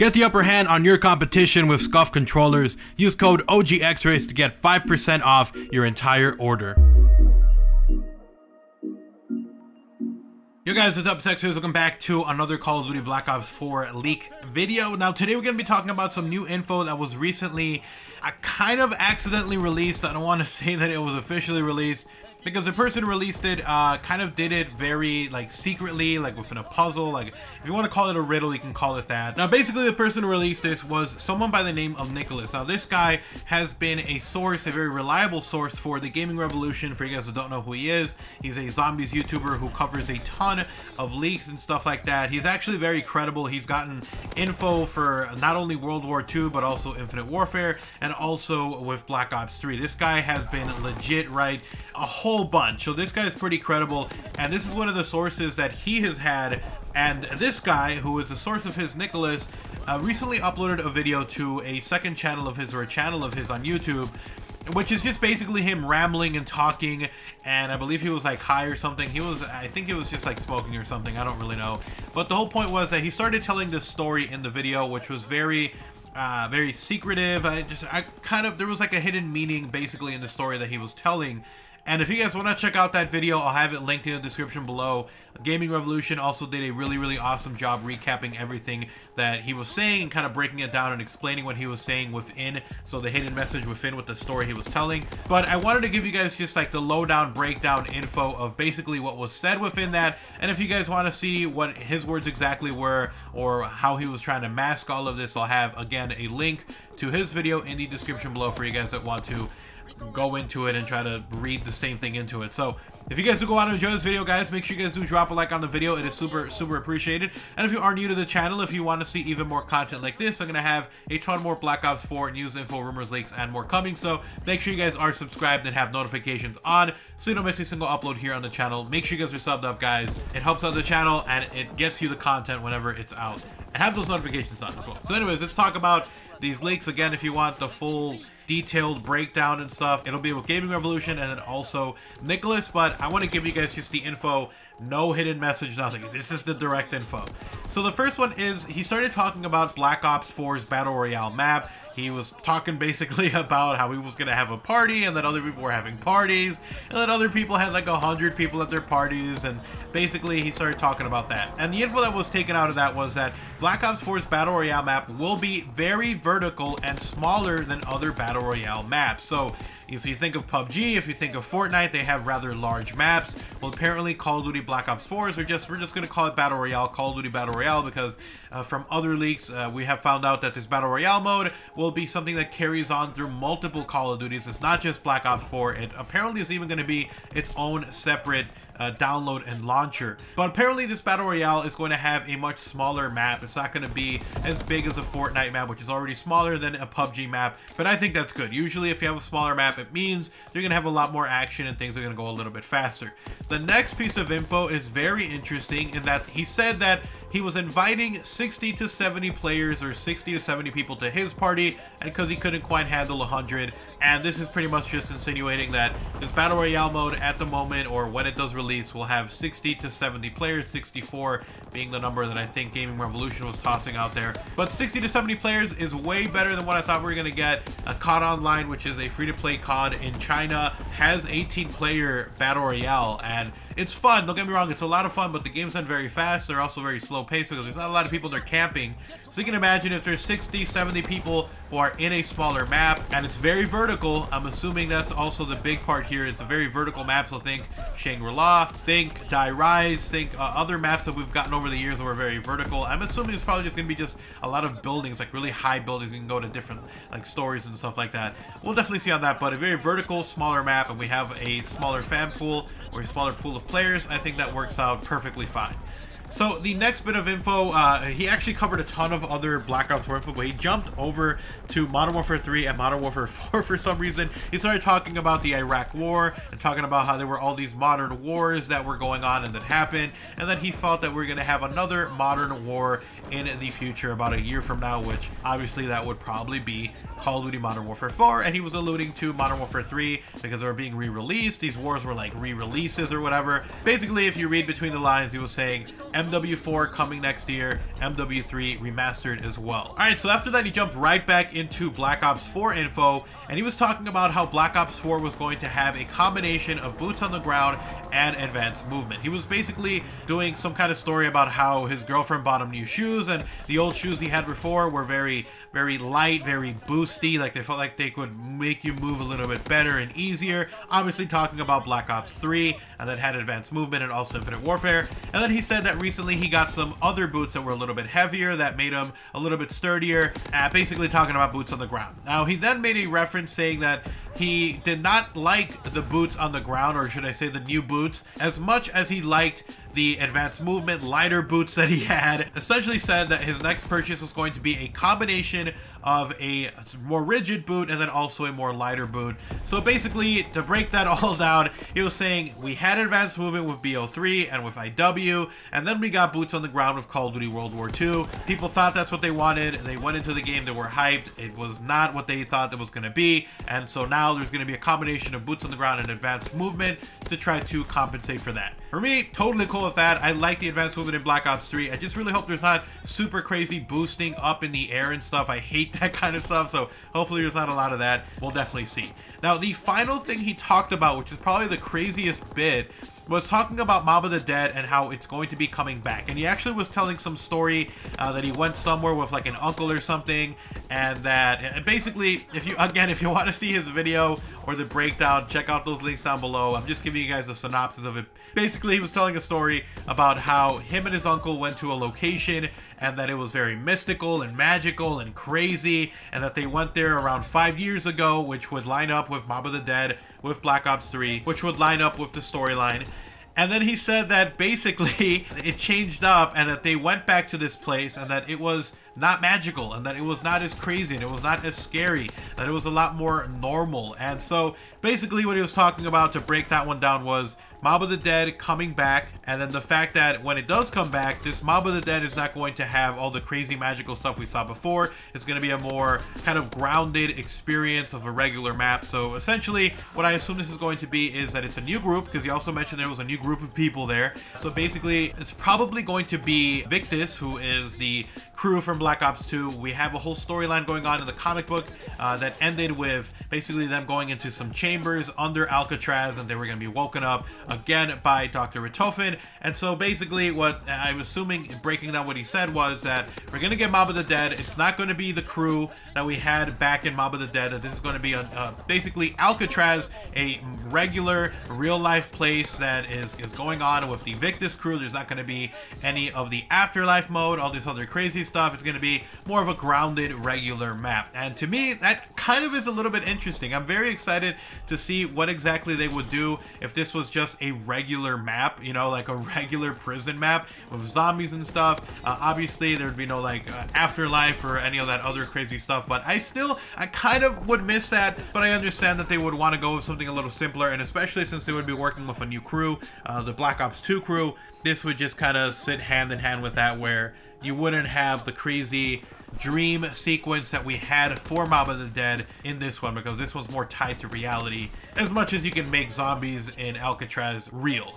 Get the upper hand on your competition with SCUF controllers. Use code OGXRAYZ to get 5% off your entire order. Yo guys, what's up, Sexers? Welcome back to another Call of Duty Black Ops 4 leak video. Now today we're going to be talking about some new info that was recently kind of accidentally released. I don't want to say that it was officially released, because the person who released it kind of did it very secretly, within a puzzle. If you want to call it a riddle, you can call it that. Now basically the person who released this was someone by the name of Nicholas. Now this guy has been a source, a very reliable source for the gaming revolution. For you guys who don't know who he is, he's a zombies YouTuber who covers a ton of leaks and stuff like that. He's actually very credible. He's gotten info for not only World War II but also Infinite Warfare and also with Black Ops 3. This guy has been legit, right? A whole bunch. So this guy is pretty credible, and this is one of the sources that he has had. And this guy, who is a source of his, Nicholas, recently uploaded a video to a second channel of his, or a channel of his on YouTube, which is just basically him rambling and talking. And I believe he was high or something. I think he was just smoking or something, I don't really know. But the whole point was that he started telling this story in the video, which was very secretive. There was a hidden meaning basically in the story that he was telling. And if you guys want to check out that video, I'll have it linked in the description below. Gaming Revolution also did a really awesome job recapping everything that he was saying and kind of breaking it down and explaining what he was saying within, so the hidden message within with the story he was telling. But I wanted to give you guys just the lowdown breakdown info of basically what was said within that. And if you guys want to see what his words exactly were or how he was trying to mask all of this, I'll have again a link to his video in the description below for you guys that want to go into it and try to read the same thing into it. So if you guys do go out and enjoy this video, guys, make sure you guys do drop a like on the video. It is super appreciated. And if you are new to the channel, if you want to see even more content like this, I'm gonna have a ton more Black Ops 4 news, info, rumors, leaks, and more coming. So make sure you guys are subscribed and have notifications on so you don't miss a single upload here on the channel. Make sure you guys are subbed up, guys. It helps out the channel and it gets you the content whenever it's out, and have those notifications on as well. So anyways, let's talk about these leaks. Again, if you want the full detailed breakdown and stuff, it'll be with Gaming Revolution and then also Nicholas, but I want to give you guys just the info. No hidden message, nothing. This is the direct info. So the first one is, he started talking about Black Ops 4's Battle Royale map. He was talking basically about how he was going to have a party and that other people were having parties and that other people had 100 people at their parties, and basically he started talking about that. And the info that was taken out of that was that Black Ops 4's Battle Royale map will be very vertical and smaller than other Battle Royale maps. So if you think of PUBG, if you think of Fortnite, they have rather large maps. Well, apparently Call of Duty Black Ops 4s we're just going to call it Battle Royale, Call of Duty Battle Royale, because from other leaks, we have found out that this Battle Royale mode will be something that carries on through multiple Call of Duties. It's not just Black Ops 4. It apparently is even going to be its own separate download and launcher. But apparently this Battle Royale is going to have a much smaller map. It's not going to be as big as a Fortnite map, which is already smaller than a PUBG map, but I think that's good. Usually if you have a smaller map, it means they're going to have a lot more action and things are going to go a little bit faster. The next piece of info is very interesting in that he said that he was inviting 60 to 70 players, or 60 to 70 people to his party, and because he couldn't quite handle 100. And this is pretty much just insinuating that this Battle Royale mode at the moment, or when it does release, will have 60 to 70 players, 64 being the number that I think Gaming Revolution was tossing out there. But 60 to 70 players is way better than what I thought we were going to get. COD Online, which is a free-to-play COD in China, has 18-player Battle Royale, and it's fun. Don't get me wrong, it's a lot of fun, but the game's done very fast. They're also very slow paced because there's not a lot of people there camping. So you can imagine if there's 60, 70 people who are in a smaller map, and it's very vertical. I'm assuming that's also the big part here. It's a very vertical map, so think Shangri-La, think XRAYZ, think other maps that we've gotten over the years that were very vertical. I'm assuming it's probably just going to be just a lot of buildings, really high buildings. You can go to different stories and stuff like that. We'll definitely see on that, but a very vertical, smaller map, and we have a smaller fan pool or a smaller pool of players. I think that works out perfectly fine. So the next bit of info, he actually covered a ton of other Black Ops 4 info, but he jumped over to Modern Warfare 3 and Modern Warfare 4 for some reason. He started talking about the Iraq War and talking about how there were all these modern wars that were going on and that happened, and that he felt that we're going to have another modern war in the future about a year from now, which obviously that would probably be Call of Duty Modern Warfare 4, and he was alluding to Modern Warfare 3 because they were being re-released. These wars were like re-releases or whatever. Basically, if you read between the lines, he was saying MW4 coming next year, MW3 remastered as well. Alright, so after that, he jumped right back into Black Ops 4 info, and he was talking about how Black Ops 4 was going to have a combination of boots on the ground and advanced movement. He was basically doing some kind of story about how his girlfriend bought him new shoes, and the old shoes he had before were very light, very boosty, like they felt like they could make you move a little bit better and easier. Obviously talking about Black Ops 3, and that had advanced movement and also Infinite Warfare. And then he said that recently he got some other boots that were a little bit heavier, that made him a little bit sturdier, basically talking about boots on the ground. Now, he then made a reference saying that he did not like the boots on the ground, or should I say the new boots, as much as he liked the advanced movement, lighter boots that he had. Essentially said that his next purchase was going to be a combination of a more rigid boot and then also a more lighter boot. So basically, to break that all down, he was saying we had advanced movement with BO3 and with IW, and then we got boots on the ground with Call of Duty World War II. People thought that's what they wanted. They went into the game, they were hyped. It was not what they thought it was going to be, and so now there's going to be a combination of boots on the ground and advanced movement to try to compensate for that. For me, totally cool with that. I like the advanced movement in Black Ops 3. I just really hope there's not super crazy boosting up in the air and stuff. I hate that kind of stuff, so hopefully there's not a lot of that. We'll definitely see. Now, the final thing he talked about, which is probably the craziest bit, was talking about Mob of the Dead and how it's going to be coming back. And he actually was telling some story that he went somewhere with like an uncle or something, and that basically, if you want to see his video or the breakdown, check out those links down below. I'm just giving you guys a synopsis of it. Basically, he was telling a story about how him and his uncle went to a location and that it was very mystical and magical and crazy, and that they went there around 5 years ago, which would line up with Mob of the Dead, with Black Ops 3, which would line up with the storyline. And then he said that basically it changed up and that they went back to this place and that it was not magical and that it was not as crazy and it was not as scary, that it was a lot more normal. And so basically what he was talking about, to break that one down, was Mob of the Dead coming back, and then the fact that when it does come back, this Mob of the Dead is not going to have all the crazy magical stuff we saw before. It's going to be a more kind of grounded experience of a regular map. So essentially what I assume this is going to be is that it's a new group, because he also mentioned there was a new group of people there. So basically it's probably going to be Victus, who is the crew from Black Ops 2. We have a whole storyline going on in the comic book that ended with basically them going into some chambers under Alcatraz, and they were going to be woken up again by Dr. Richtofen. And so basically what I'm assuming, breaking down what he said, was that we're going to get Mob of the Dead. It's not going to be the crew that we had back in Mob of the Dead. That this is going to be basically Alcatraz, a regular real life place that is going on with the Victus crew. There's not going to be any of the afterlife mode, all this other crazy stuff. It's going to be more of a grounded regular map. And to me, that kind of is a little bit interesting. I'm very excited to see what exactly they would do if this was just a regular map, you know, like a regular prison map with zombies and stuff. Obviously there'd be no like afterlife or any of that other crazy stuff, but I kind of would miss that. But I understand that they would want to go with something a little simpler, and especially since they would be working with a new crew, the Black Ops 2 crew, this would just kind of sit hand in hand with that, where you wouldn't have the crazy dream sequence that we had for Mob of the Dead in this one, because this one's more tied to reality, as much as you can make zombies in Alcatraz real.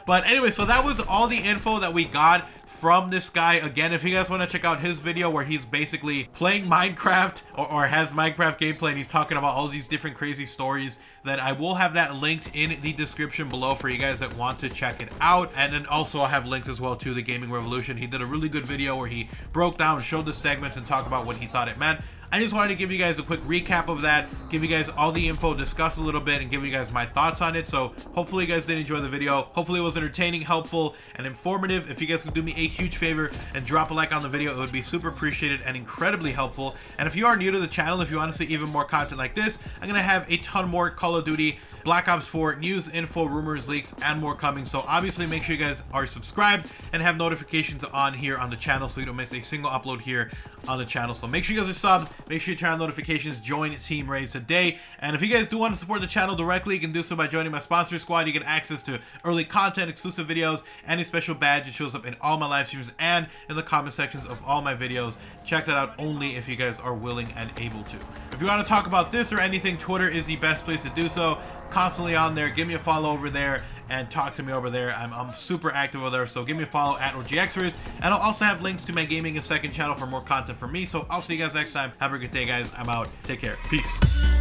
But anyway, so that was all the info that we got from this guy. Again, if you guys want to check out his video where he's basically playing Minecraft or has Minecraft gameplay and he's talking about all these different crazy stories, then I will have that linked in the description below for you guys that want to check it out. And then also I'll have links as well to the Gaming Revolution. He did a really good video where he broke down, showed the segments, and talked about what he thought it meant. I just wanted to give you guys a quick recap of that, give you guys all the info, discuss a little bit, and give you guys my thoughts on it. So hopefully you guys did enjoy the video. Hopefully it was entertaining, helpful, and informative. If you guys could do me a huge favor and drop a like on the video, it would be super appreciated and incredibly helpful. And if you are new to the channel, if you want to see even more content like this, I'm going to have a ton more Call of Duty Black Ops 4 news, info, rumors, leaks, and more coming. So obviously make sure you guys are subscribed and have notifications on here on the channel so you don't miss a single upload here on the channel. So make sure you guys are subbed, make sure you turn on notifications, join Team XRAYZ today. And if you guys do want to support the channel directly, you can do so by joining my sponsor squad. You get access to early content, exclusive videos, and a special badge that shows up in all my live streams and in the comment sections of all my videos. Check that out only if you guys are willing and able to. If you want to talk about this or anything, Twitter is the best place to do so. Constantly on there. Give me a follow over there and talk to me over there. I'm super active over there, so give me a follow at OGXRAYZ, and I'll also have links to my gaming and second channel for more content for me. So I'll see you guys next time. Have a good day, guys. I'm out. Take care. Peace.